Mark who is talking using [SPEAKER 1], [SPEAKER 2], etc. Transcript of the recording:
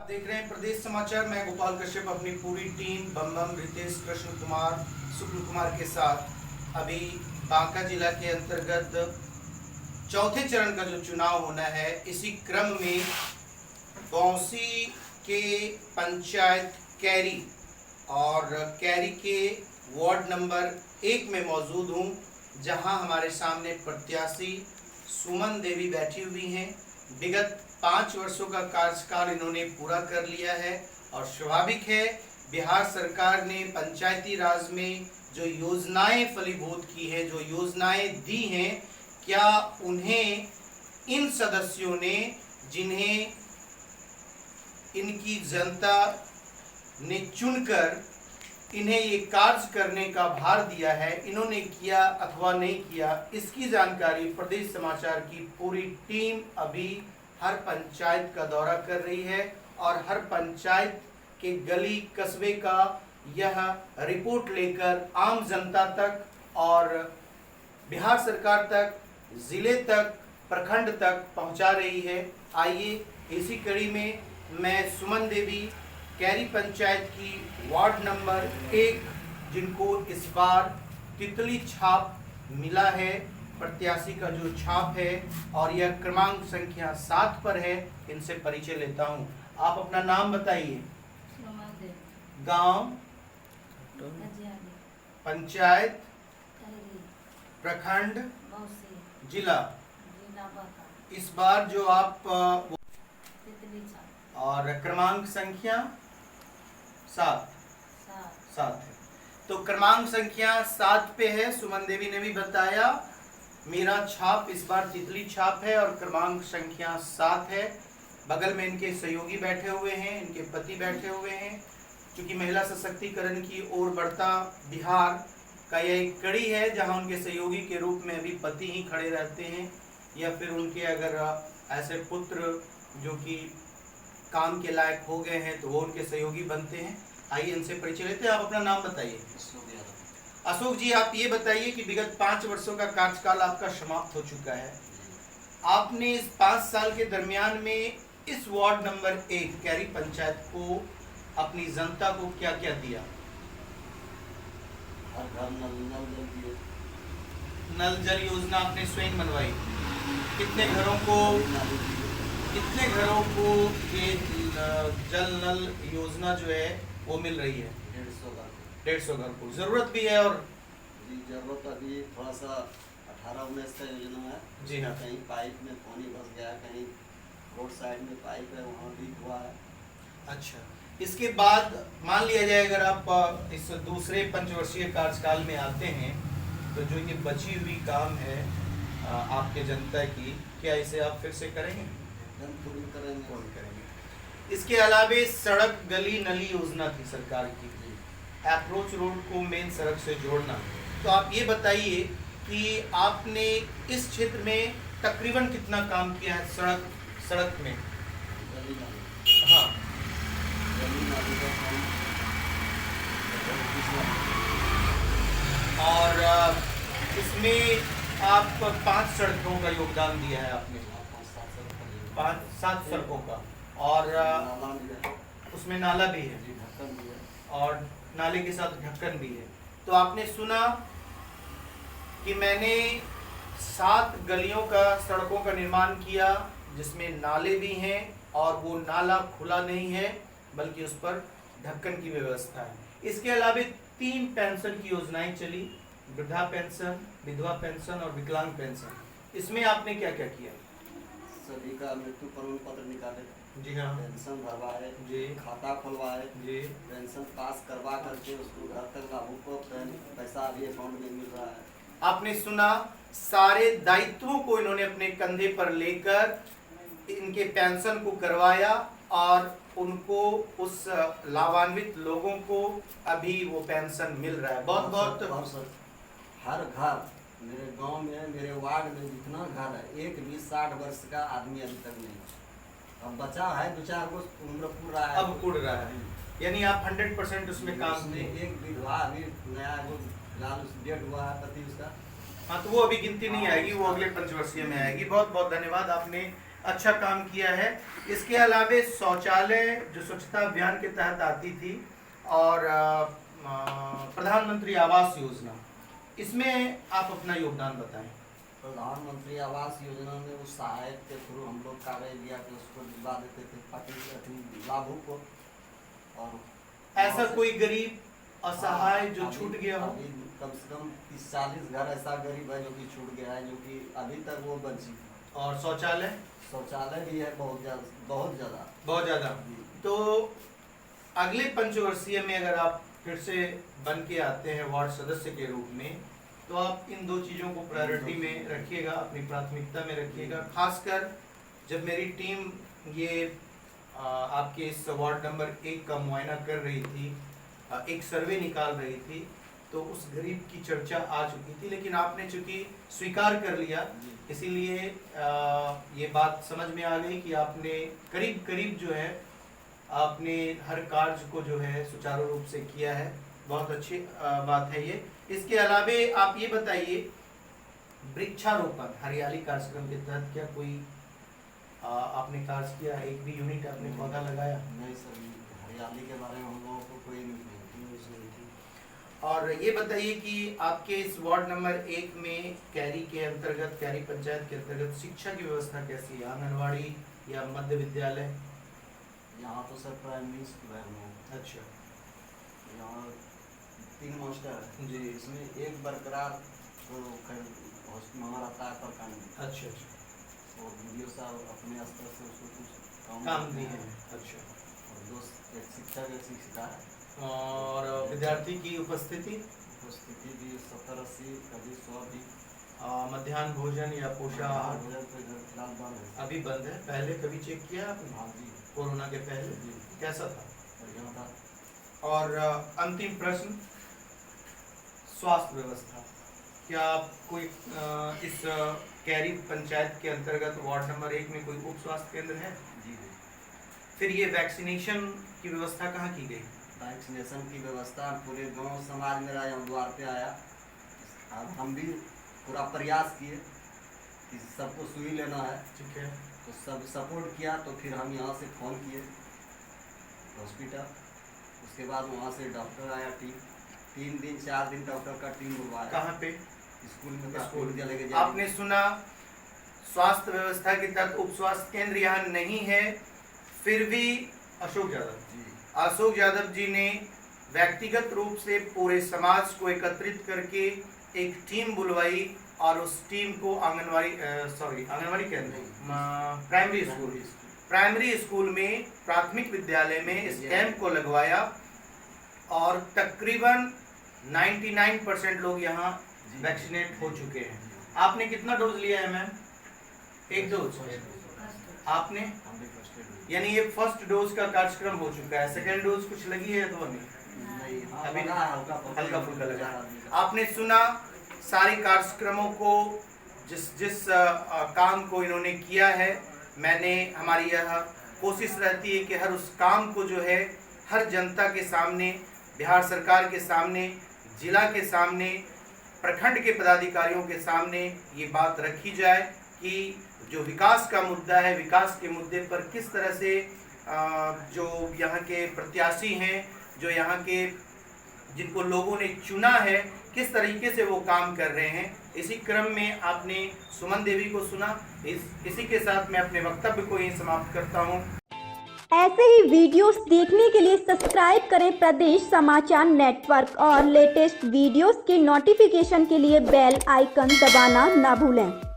[SPEAKER 1] देख रहे हैं प्रदेश समाचार। मैं गोपाल कश्यप अपनी पूरी टीम बम रितेश, कृष्ण कुमार, शुक्ल कुमार के साथ अभी बांका जिला के अंतर्गत चौथे चरण का जो चुनाव होना है, इसी क्रम में बौंसी के पंचायत कैरी और कैरी के वार्ड नंबर 1 में मौजूद हूँ, जहां हमारे सामने प्रत्याशी सुमन देवी बैठी हुई हैं। विगत 5 वर्षों का कार्यकाल इन्होंने पूरा कर लिया है और स्वाभाविक है, बिहार सरकार ने पंचायती राज में जो योजनाएं फलीभूत की है, जो योजनाएं दी हैं, क्या उन्हें इन सदस्यों ने, जिन्हें इनकी जनता ने चुनकर इन्हें ये कार्य करने का भार दिया है, इन्होंने किया अथवा नहीं किया, इसकी जानकारी प्रदेश समाचार की पूरी टीम अभी हर पंचायत का दौरा कर रही है और हर पंचायत के गली कस्बे का यह रिपोर्ट लेकर आम जनता तक और बिहार सरकार तक, जिले तक, प्रखंड तक पहुंचा रही है। आइए इसी कड़ी में मैं सुमन देवी, कैरी पंचायत की वार्ड नंबर 1, जिनको इस बार तितली छाप मिला है, प्रत्याशी का जो छाप है और यह क्रमांक संख्या 7 पर है, इनसे परिचय लेता हूं। आप अपना नाम बताइए। गांव, पंचायत, प्रखंड, जिला। इस बार जो आप और क्रमांक संख्या 7 है, तो क्रमांक संख्या 7 पे है। सुमन देवी ने भी बताया, मेरा छाप इस बार तितली छाप है और क्रमांक संख्या 7 है। बगल में इनके सहयोगी बैठे हुए हैं, इनके पति बैठे हुए हैं। क्योंकि महिला सशक्तिकरण की ओर बढ़ता बिहार का यह एक कड़ी है, जहां उनके सहयोगी के रूप में अभी पति ही खड़े रहते हैं, या फिर उनके अगर ऐसे पुत्र जो कि काम के लायक हो गए हैं तो वो उनके सहयोगी बनते हैं। आइए इनसे परिचय लेते हैं। आप अपना नाम बताइए। अशोक जी, आप ये बताइए कि विगत 5 वर्षों का कार्यकाल आपका समाप्त हो चुका है। आपने इस 5 साल के दरमियान में इस वार्ड नंबर 1 कैरी पंचायत को, अपनी जनता को क्या क्या दिया? नल जल योजना आपने स्वयं बनवाई। कितने घरों को ये जल नल योजना जो है वो मिल रही है? 150 घर को। जरूरत भी है और
[SPEAKER 2] जरूरत अभी थोड़ा सा 18-19 का योजना है।
[SPEAKER 1] जी हाँ।
[SPEAKER 2] कहीं पाइप में पानी घुस गया, कहीं रोड साइड में पाइप है वहाँ लीक हुआ है।
[SPEAKER 1] अच्छा, इसके बाद मान लिया जाए अगर आप इस दूसरे पंचवर्षीय कार्यकाल में आते हैं, तो जो ये बची हुई काम है आपके जनता की, क्या इसे आप फिर से करेंगे?
[SPEAKER 2] पूरी
[SPEAKER 1] करेंगे। इसके अलावे सड़क, गली, नली योजना थी सरकार की, अप्रोच रोड को मेन सड़क से जोड़ना। तो आप ये बताइए कि आपने इस क्षेत्र में तकरीबन कितना काम किया है सड़क में? हाँ, और इसमें आप 5 सड़कों का योगदान दिया है आपने, 5-7 सड़कों का, और उसमें नाला भी है और नाले के साथ ढक्कन भी है। तो आपने सुना कि मैंने 7 गलियों का, सड़कों का निर्माण किया, जिसमें नाले भी हैं और वो नाला खुला नहीं है बल्कि उस पर ढक्कन की व्यवस्था है। इसके अलावा 3 पेंशन की योजनाएं चली, वृद्धा पेंशन, विधवा पेंशन और विकलांग पेंशन। इसमें आपने क्या क्या किया?
[SPEAKER 2] सभी का मृत्यु प्रमाण पत्र निकाले।
[SPEAKER 1] जी हाँ।
[SPEAKER 2] पेंशन भरवाए
[SPEAKER 1] जी।
[SPEAKER 2] खाता खुलवाए
[SPEAKER 1] जी।
[SPEAKER 2] पेंशन पास करवा करके उसको घर तक लागू को पैसा अभी अकाउंट में मिल रहा है।
[SPEAKER 1] आपने सुना, सारे दायित्वों को इन्होंने अपने कंधे पर लेकर इनके पेंशन को करवाया और उनको, उस लाभान्वित लोगों को अभी वो पेंशन मिल रहा है। बहुत बहुत
[SPEAKER 2] हर घर मेरे गांव में, मेरे वार्ड में जितना घर है, एक भी 60 वर्ष का आदमी अभी तक नहीं। अब बचा है 2-4 को उम्र पूर रहा है,
[SPEAKER 1] अब उड़ रहा है। यानी आप 100% उसमें काम
[SPEAKER 2] में। एक विधवा अभी नया जो लाल डेट हुआ है पति उसका,
[SPEAKER 1] हाँ, तो वो अभी गिनती नहीं आएगी, वो अगले पंचवर्षीय में आएगी। बहुत बहुत धन्यवाद, आपने अच्छा काम किया है। इसके अलावे शौचालय जो स्वच्छता अभियान के तहत आती थी और प्रधानमंत्री आवास योजना, इसमें आप अपना योगदान बताएं।
[SPEAKER 2] प्रधानमंत्री आवास योजना में उस सहायक के थ्रू हम लोग कागज दिया कि उसको दिलवा देते थे पार्टी लाभुक को। और
[SPEAKER 1] ऐसा कोई गरीब असहाय जो छूट गया हो?
[SPEAKER 2] अभी कम से कम 30-40 घर ऐसा गरीब है जो कि छूट गया है, जो कि अभी तक वो वंचित।
[SPEAKER 1] और शौचालय?
[SPEAKER 2] शौचालय भी है बहुत ज़्यादा।
[SPEAKER 1] बहुत ज़्यादा। तो अगले पंचवर्षीय में अगर आप फिर से बन के आते हैं वार्ड सदस्य के रूप में, तो आप इन दो चीज़ों को प्रायोरिटी में रखिएगा, अपनी प्राथमिकता में रखिएगा। खासकर जब मेरी टीम ये आपके इस वार्ड नंबर 1 का मुआयना कर रही थी, एक सर्वे निकाल रही थी, तो उस गरीब की चर्चा आ चुकी थी, लेकिन आपने चूंकि स्वीकार कर लिया, इसीलिए ये बात समझ में आ गई कि आपने करीब करीब जो है आपने हर कार्य को जो है सुचारू रूप से किया है। बहुत अच्छी बात है ये। इसके अलावे आप ये बताइए, वृक्षारोपण हरियाली कार्यक्रम के तहत क्या कोई आपने कार्य किया? एक भी यूनिट आपने पौधा लगाया?
[SPEAKER 2] नहीं सर, हरियाली के बारे में हम लोगों को कोई न्यूज़ नहीं थी।
[SPEAKER 1] और ये बताइए कि आपके इस वार्ड नंबर 1 में कैरी के अंतर्गत, कैरी पंचायत के अंतर्गत शिक्षा की व्यवस्था कैसी है? आंगनवाड़ी या मध्य विद्यालय?
[SPEAKER 2] यहाँ तो सर प्राइमरी स्कूल है।
[SPEAKER 1] अच्छा।
[SPEAKER 2] यहाँ 3 मास्टर है
[SPEAKER 1] जी।
[SPEAKER 2] इसमें एक बरकरार तो हमारा था प्रखंड।
[SPEAKER 1] अच्छा।
[SPEAKER 2] और वीडियो साहब अपने स्तर से उसको कुछ
[SPEAKER 1] काम दिए हैं। अच्छा।
[SPEAKER 2] और 2 एक शिक्षक एक शिक्षिका है।
[SPEAKER 1] और विद्यार्थी की उपस्थिति
[SPEAKER 2] भी 70-80, कभी 100 भी।
[SPEAKER 1] मध्याह्न भोजन या पोषाहार
[SPEAKER 2] भोजन तो इधर फिलहाल बंद है।
[SPEAKER 1] अभी बंद है। पहले कभी चेक किया आपने?
[SPEAKER 2] हाँ जी।
[SPEAKER 1] कोरोना के पहले
[SPEAKER 2] जी।
[SPEAKER 1] कैसा था?
[SPEAKER 2] बढ़िया था।
[SPEAKER 1] और अंतिम प्रश्न, स्वास्थ्य व्यवस्था, क्या कोई इस कैरी पंचायत के अंतर्गत वार्ड नंबर 1 में कोई उप स्वास्थ्य केंद्र है?
[SPEAKER 2] जी।
[SPEAKER 1] फिर ये वैक्सीनेशन की व्यवस्था कहाँ की गई?
[SPEAKER 2] वैक्सीनेशन की व्यवस्था पूरे गांव समाज मेरा यहाँ द्वार पे आया। अब हम भी पूरा प्रयास किए कि सबको सुई लेना है।
[SPEAKER 1] ठीक है।
[SPEAKER 2] तो सब सपोर्ट किया, तो फिर हम यहाँ से फ़ोन किए हॉस्पिटल। उसके बाद वहाँ से डॉक्टर आया, टीम 3 दिन 4 दिन डॉक्टर का टीम बुलवाया।
[SPEAKER 1] कहाँ पे?
[SPEAKER 2] स्कूल में। स्कूल के
[SPEAKER 1] आपने सुना स्वास्थ्य व्यवस्था के तहत उप स्वास्थ्य केंद्र यहाँ नहीं है, फिर भी अशोक यादव जी ने व्यक्तिगत रूप से पूरे समाज को एकत्रित करके एक टीम बुलवाई और उस टीम को आंगनवाड़ी केंद्र, प्राइमरी स्कूल में, प्राथमिक विद्यालय में इस कैंप को लगवाया और तकरीबन 99% लोग यहाँ वैक्सीनेट हो चुके हैं। आपने कितना डोज लिया है मैम? 1 डोज। आपने? यानी ये फर्स्ट डोज का कार्यक्रम हो चुका है। सेकेंड डोज कुछ लगी है तो नहीं? अभी हल्का फुल्का लगा। आपने सुना सारे कार्यक्रमों को, जिस काम को इन्होंने किया है। हमारी यह कोशिश रहती है कि हर उस काम को जो है हर जनता के सामने, बिहार सरकार के सामने, जिला के सामने, प्रखंड के पदाधिकारियों के सामने ये बात रखी जाए कि जो विकास का मुद्दा है, विकास के मुद्दे पर किस तरह से जो यहाँ के प्रत्याशी हैं, जो यहाँ के जिनको लोगों ने चुना है, किस तरीके से वो काम कर रहे हैं। इसी क्रम में आपने सुमन देवी को सुना। इसी के साथ मैं अपने वक्तव्य को यहीं समाप्त करता हूँ।
[SPEAKER 3] ऐसे ही वीडियोस देखने के लिए सब्सक्राइब करें प्रदेश समाचार नेटवर्क और लेटेस्ट वीडियोस के नोटिफिकेशन के लिए बेल आइकन दबाना ना भूलें।